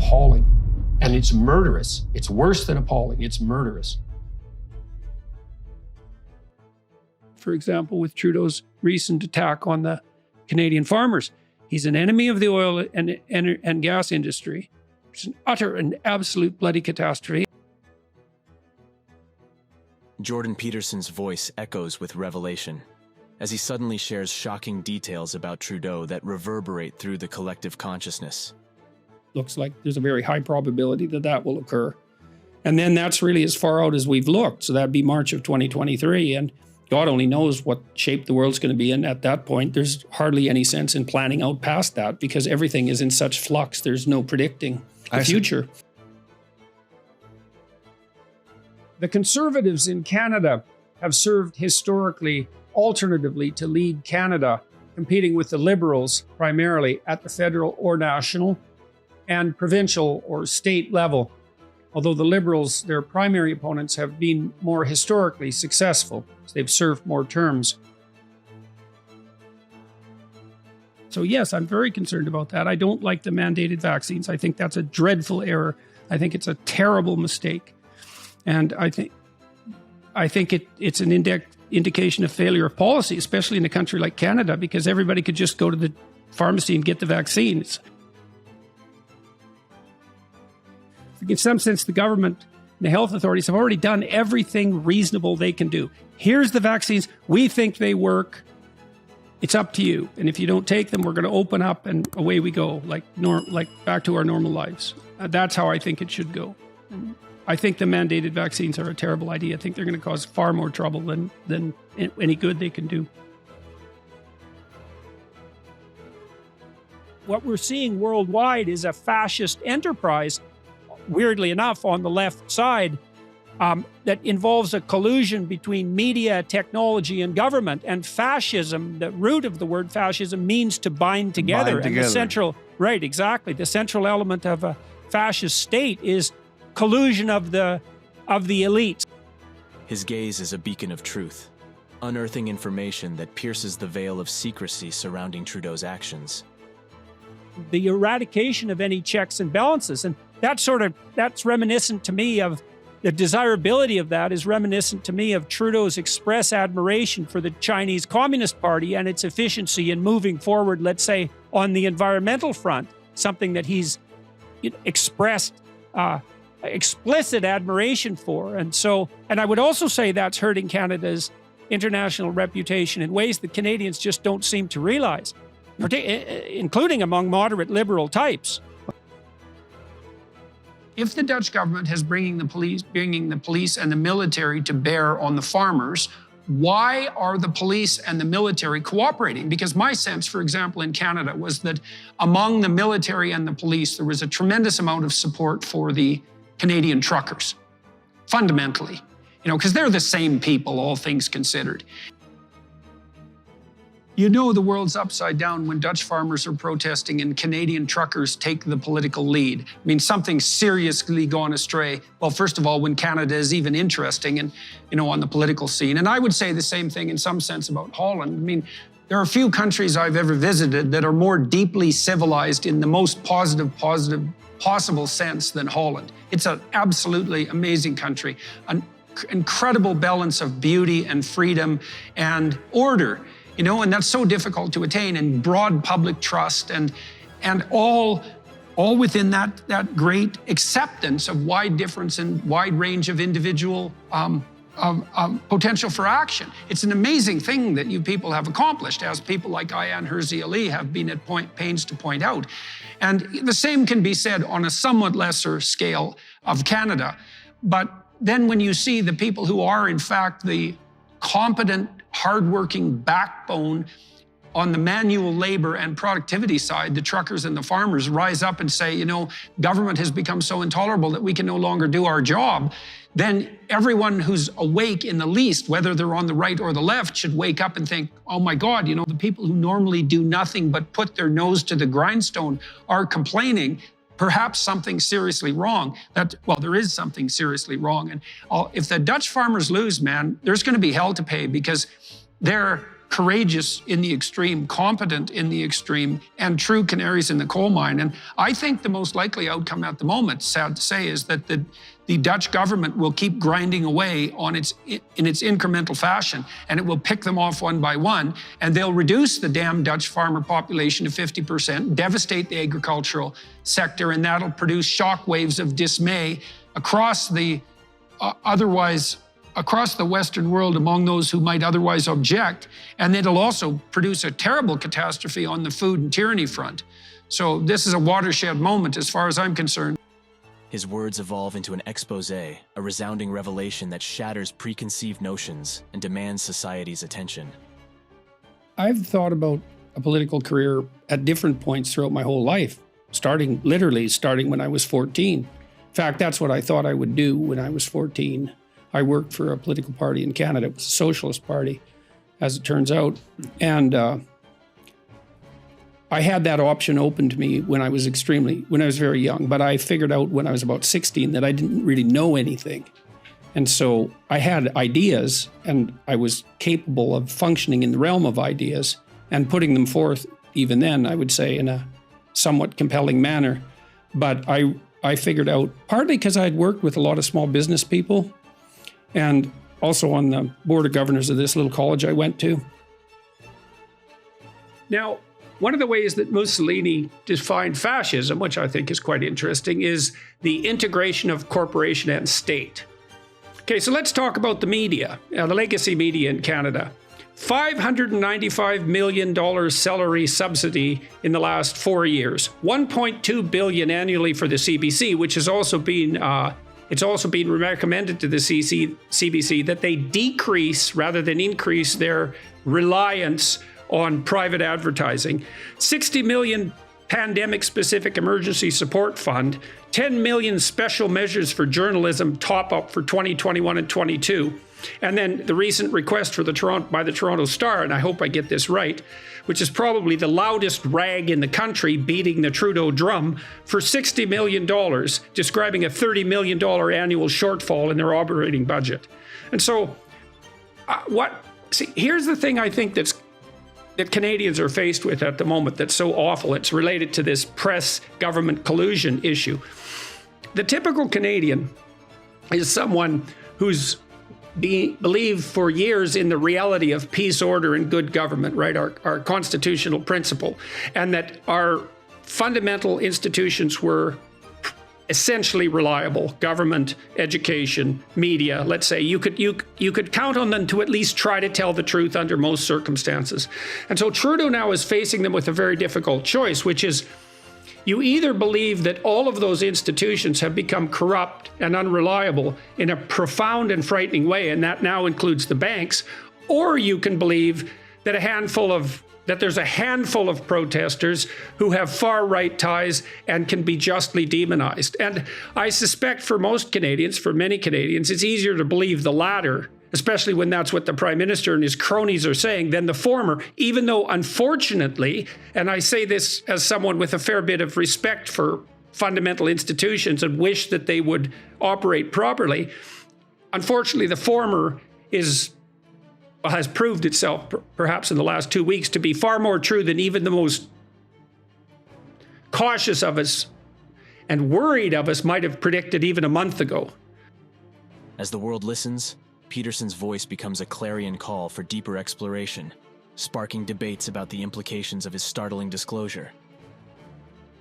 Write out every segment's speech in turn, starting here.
appalling. And it's murderous. It's worse than appalling. It's murderous. For example, with Trudeau's recent attack on the Canadian farmers, he's an enemy of the oil and gas industry. It's an utter and absolute bloody catastrophe. Jordan Peterson's voice echoes with revelation as he suddenly shares shocking details about Trudeau that reverberate through the collective consciousness. Looks like there's a very high probability that that will occur. And then that's really as far out as we've looked. So that'd be March of 2023. And God only knows what shape the world's going to be in at that point. There's hardly any sense in planning out past that because everything is in such flux. There's no predicting the future. The Conservatives in Canada have served historically alternatively to lead Canada, competing with the Liberals primarily at the federal or national and provincial or state level. Although the Liberals, their primary opponents, have been more historically successful. They've served more terms. So yes, I'm very concerned about that. I don't like the mandated vaccines. I think that's a dreadful error. I think it's a terrible mistake. And I think it's an indication of failure of policy, especially in a country like Canada, because everybody could just go to the pharmacy and get the vaccines. In some sense, the government and the health authorities have already done everything reasonable they can do. Here's the vaccines. We think they work. It's up to you. And if you don't take them, we're going to open up and away we go, like back to our normal lives. That's how I think it should go. I think the mandated vaccines are a terrible idea. I think they're going to cause far more trouble than any good they can do. What we're seeing worldwide is a fascist enterprise, weirdly enough, on the left side, that involves a collusion between media, technology, and government. And fascism, the root of the word fascism, means to bind together. And the central, right, exactly. The central element of a fascist state is collusion of the elites. His gaze is a beacon of truth, unearthing information that pierces the veil of secrecy surrounding Trudeau's actions. The eradication of any checks and balances, and that's reminiscent to me of the desirability of that is reminiscent to me of Trudeau's express admiration for the Chinese Communist Party and its efficiency in moving forward, let's say, on the environmental front, something that he's expressed explicit admiration for. And I would also say that's hurting Canada's international reputation in ways that Canadians just don't seem to realize, including among moderate liberal types. If the Dutch government is bringing the police and the military to bear on the farmers, why are the police and the military cooperating? Because my sense, for example, in Canada was that among the military and the police, there was a tremendous amount of support for the Canadian truckers, fundamentally, because they're the same people, all things considered. The world's upside down when Dutch farmers are protesting and Canadian truckers take the political lead. I mean, something's seriously gone astray. Well, first of all, when Canada is even interesting and, on the political scene. And I would say the same thing in some sense about Holland. I mean, there are few countries I've ever visited that are more deeply civilized in the most positive possible sense than Holland. It's an absolutely amazing country, an incredible balance of beauty and freedom and order. And that's so difficult to attain, and broad public trust and all within that great acceptance of wide difference and wide range of individual potential for action. It's an amazing thing that you people have accomplished, as people like Ayaan Hirsi Ali have been at pains to point out. And the same can be said on a somewhat lesser scale of Canada. But then when you see the people who are in fact the competent, hardworking backbone on the manual labor and productivity side, the truckers and the farmers rise up and say, government has become so intolerable that we can no longer do our job, then everyone who's awake in the least, whether they're on the right or the left, should wake up and think, oh my God, the people who normally do nothing but put their nose to the grindstone are complaining. Perhaps something seriously wrong. There is something seriously wrong. And if the Dutch farmers lose, man, there's going to be hell to pay, because they're courageous in the extreme, competent in the extreme, and true canaries in the coal mine. And I think the most likely outcome at the moment, sad to say, is that the Dutch government will keep grinding away on in its incremental fashion, and it will pick them off one by one, and they'll reduce the damn Dutch farmer population to 50%, devastate the agricultural sector, and that'll produce shockwaves of dismay across the across the Western world among those who might otherwise object, and it'll also produce a terrible catastrophe on the food and tyranny front. So this is a watershed moment as far as I'm concerned. His words evolve into an expose, a resounding revelation that shatters preconceived notions and demands society's attention. I've thought about a political career at different points throughout my whole life, literally starting when I was 14. In fact, that's what I thought I would do when I was 14. I worked for a political party in Canada. It was a socialist party, as it turns out. And I had that option open to me when I was very young. But I figured out when I was about 16 that I didn't really know anything. And so I had ideas, and I was capable of functioning in the realm of ideas and putting them forth, even then, I would say, in a somewhat compelling manner. But I figured out, partly because I had worked with a lot of small business people, and also on the board of governors of this little college I went to. Now, one of the ways that Mussolini defined fascism, which I think is quite interesting, is the integration of corporation and state. Okay, so let's talk about the media, the legacy media in Canada. $595 million salary subsidy in the last 4 years. $1.2 billion annually for the CBC, which has also been it's also been recommended to the CBC that they decrease rather than increase their reliance on private advertising. $60 million pandemic-specific emergency support fund, $10 million special measures for journalism top-up for 2021 and 22. And then the recent request by the Toronto Star, and I hope I get this right, which is probably the loudest rag in the country beating the Trudeau drum, for $60 million, describing a $30 million annual shortfall in their operating budget. And so, here's the thing I think that Canadians are faced with at the moment that's so awful. It's related to this press-government collusion issue. The typical Canadian is someone who's believed for years in the reality of peace, order, and good government, right? Our constitutional principle, and that our fundamental institutions were essentially reliable: government, education, media. Let's say you could count on them to at least try to tell the truth under most circumstances. And so Trudeau now is facing them with a very difficult choice, which is, you either believe that all of those institutions have become corrupt and unreliable in a profound and frightening way, and that now includes the banks, or you can believe that there's a handful of protesters who have far-right ties and can be justly demonized. And I suspect for many Canadians, it's easier to believe the latter, especially when that's what the Prime Minister and his cronies are saying, than the former, even though, unfortunately, and I say this as someone with a fair bit of respect for fundamental institutions and wish that they would operate properly, unfortunately, the former has proved itself, perhaps in the last 2 weeks, to be far more true than even the most cautious of us and worried of us might have predicted even a month ago. As the world listens, Peterson's voice becomes a clarion call for deeper exploration, sparking debates about the implications of his startling disclosure.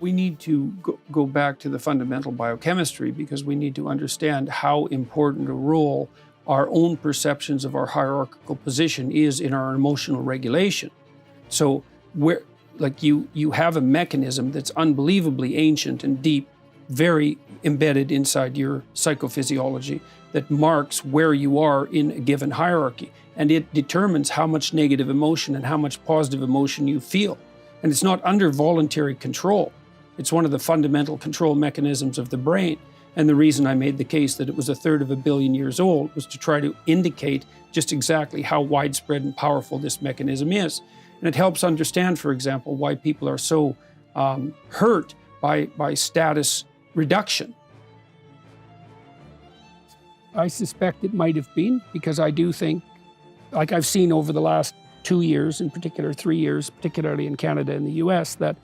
We need to go back to the fundamental biochemistry, because we need to understand how important a role our own perceptions of our hierarchical position is in our emotional regulation. So you have a mechanism that's unbelievably ancient and deep, very embedded inside your psychophysiology, that marks where you are in a given hierarchy. And it determines how much negative emotion and how much positive emotion you feel. And it's not under voluntary control. It's one of the fundamental control mechanisms of the brain. And the reason I made the case that it was 1/3 of a billion years old was to try to indicate just exactly how widespread and powerful this mechanism is. And it helps understand, for example, why people are so hurt by status reduction. I suspect it might have been because I do think, like I've seen over the last 2 years, in particular 3 years, particularly in Canada and the US, that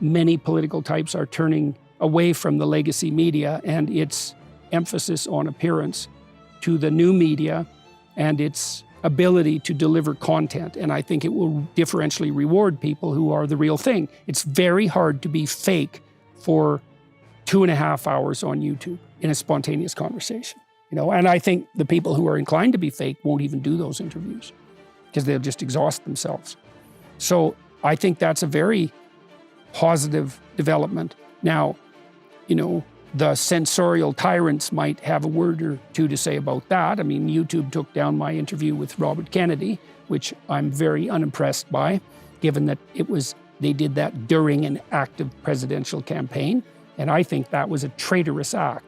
many political types are turning away from the legacy media and its emphasis on appearance to the new media and its ability to deliver content. And I think it will differentially reward people who are the real thing. It's very hard to be fake for 2.5 hours on YouTube in a spontaneous conversation. And I think the people who are inclined to be fake won't even do those interviews because they'll just exhaust themselves. So I think that's a very positive development. Now, the censorial tyrants might have a word or two to say about that. I mean, YouTube took down my interview with Robert Kennedy, which I'm very unimpressed by, given that they did that during an active presidential campaign. And I think that was a traitorous act.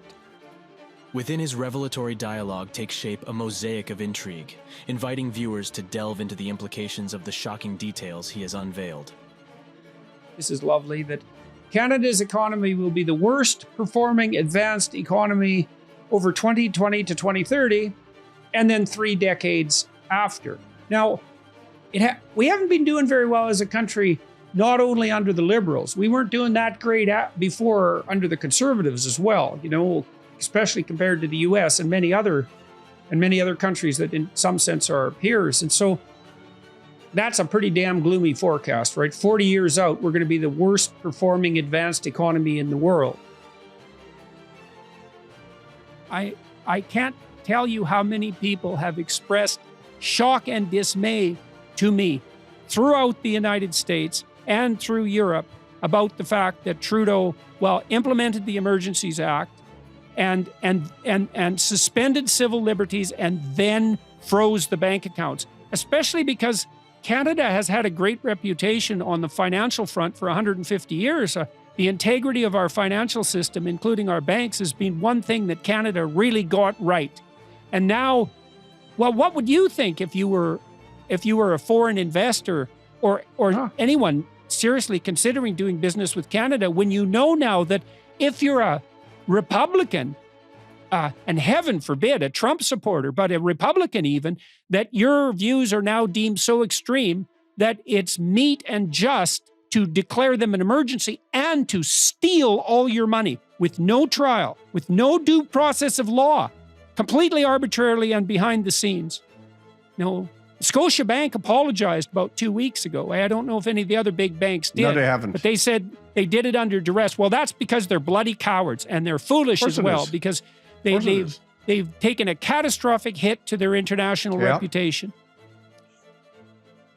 Within his revelatory dialogue takes shape a mosaic of intrigue, inviting viewers to delve into the implications of the shocking details he has unveiled. This is lovely that Canada's economy will be the worst performing advanced economy over 2020 to 2030, and then 3 decades after. Now, we haven't been doing very well as a country, not only under the Liberals. We weren't doing that great before under the Conservatives as well, especially compared to the US and many other countries that in some sense are our peers. And so that's a pretty damn gloomy forecast, right? 40 years out, we're going to be the worst performing advanced economy in the world. I can't tell you how many people have expressed shock and dismay to me throughout the United States and through Europe about the fact that Trudeau, implemented the Emergencies Act and suspended civil liberties and then froze the bank accounts, especially because Canada has had a great reputation on the financial front for 150 years. The integrity of our financial system, including our banks, has been one thing that Canada really got right. And now, what would you think if you were a foreign investor or anyone seriously considering doing business with Canada, when you know now that if you're a Republican, and heaven forbid a Trump supporter, but a Republican even, that your views are now deemed so extreme that it's meet and just to declare them an emergency and to steal all your money with no trial, with no due process of law, completely arbitrarily and behind the scenes. No, Scotiabank apologized about 2 weeks ago. I don't know if any of the other big banks did. No, they haven't. But they said they did it under duress. Well, that's because they're bloody cowards and they're foolish as well, because they've taken a catastrophic hit to their international reputation.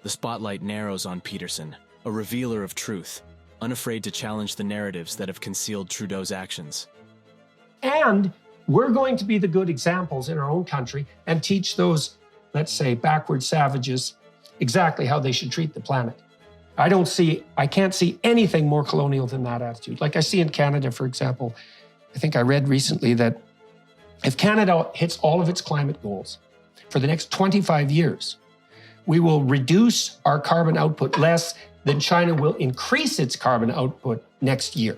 The spotlight narrows on Peterson, a revealer of truth, unafraid to challenge the narratives that have concealed Trudeau's actions. And we're going to be the good examples in our own country and teach those, let's say, backward savages exactly how they should treat the planet. I can't see anything more colonial than that attitude. Like I see in Canada, for example, I think I read recently that if Canada hits all of its climate goals for the next 25 years, we will reduce our carbon output less than China will increase its carbon output next year.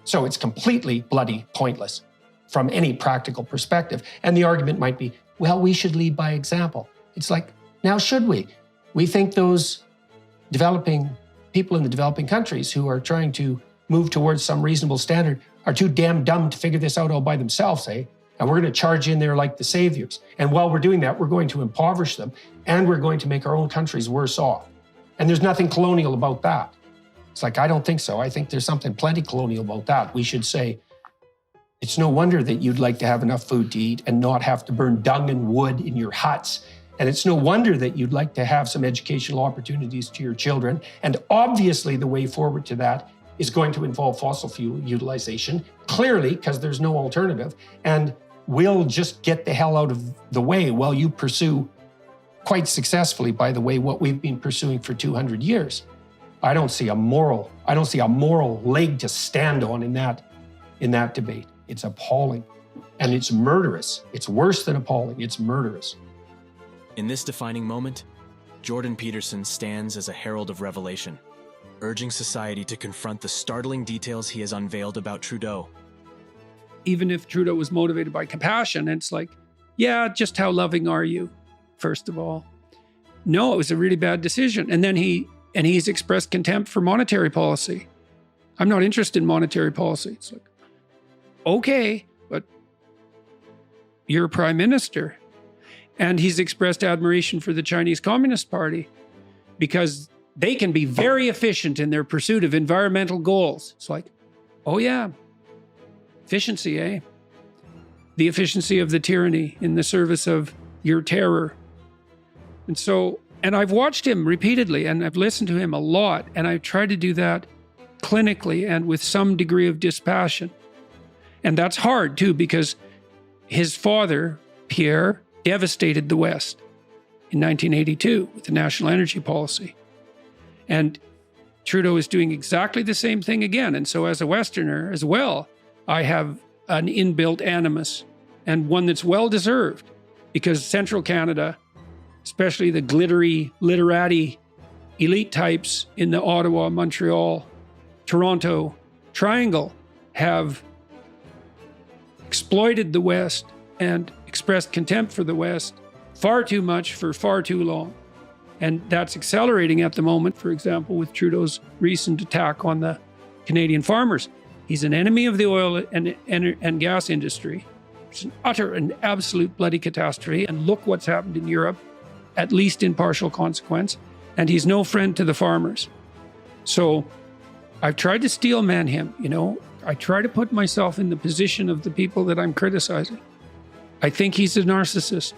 So it's completely bloody pointless from any practical perspective. And the argument might be, well, we should lead by example. It's like, now should we? We think those people in the developing countries who are trying to move towards some reasonable standard are too damn dumb to figure this out all by themselves, eh? And we're going to charge in there like the saviors. And while we're doing that, we're going to impoverish them and we're going to make our own countries worse off. And there's nothing colonial about that. It's like, I don't think so. I think there's something plenty colonial about that. We should say, it's no wonder that you'd like to have enough food to eat and not have to burn dung and wood in your huts. And it's no wonder that you'd like to have some educational opportunities to your children. And obviously the way forward to that is going to involve fossil fuel utilization, clearly, because there's no alternative. And we'll just get the hell out of the way while you pursue, quite successfully, by the way, what we've been pursuing for 200 years. I don't see a moral leg to stand on in that debate. It's appalling and it's murderous. It's worse than appalling, it's murderous. In this defining moment, Jordan Peterson stands as a herald of revelation, urging society to confront the startling details he has unveiled about Trudeau. Even if Trudeau was motivated by compassion, it's like, yeah, just how loving are you, first of all? no, it was a really bad decision. And then he's expressed contempt for monetary policy. I'm not interested in monetary policy. It's like, okay, but you're prime minister. And he's expressed admiration for the Chinese Communist Party because they can be very efficient in their pursuit of environmental goals. It's like, oh yeah, efficiency, eh? The efficiency of the tyranny in the service of your terror. And I've watched him repeatedly and I've listened to him a lot, and I've tried to do that clinically and with some degree of dispassion. And that's hard too, because his father, Pierre, devastated the West in 1982 with the national energy policy. And Trudeau is doing exactly the same thing again. And so as a Westerner as well, I have an inbuilt animus, and one that's well-deserved, because Central Canada, especially the glittery, literati elite types in the Ottawa, Montreal, Toronto triangle, have exploited the West and expressed contempt for the West far too much for far too long. And that's accelerating at the moment, for example, with Trudeau's recent attack on the Canadian farmers. He's an enemy of the oil and gas industry. It's an utter and absolute bloody catastrophe. And look what's happened in Europe, at least in partial consequence. And he's no friend to the farmers. So I've tried to steelman him, I try to put myself in the position of the people that I'm criticizing. I think he's a narcissist.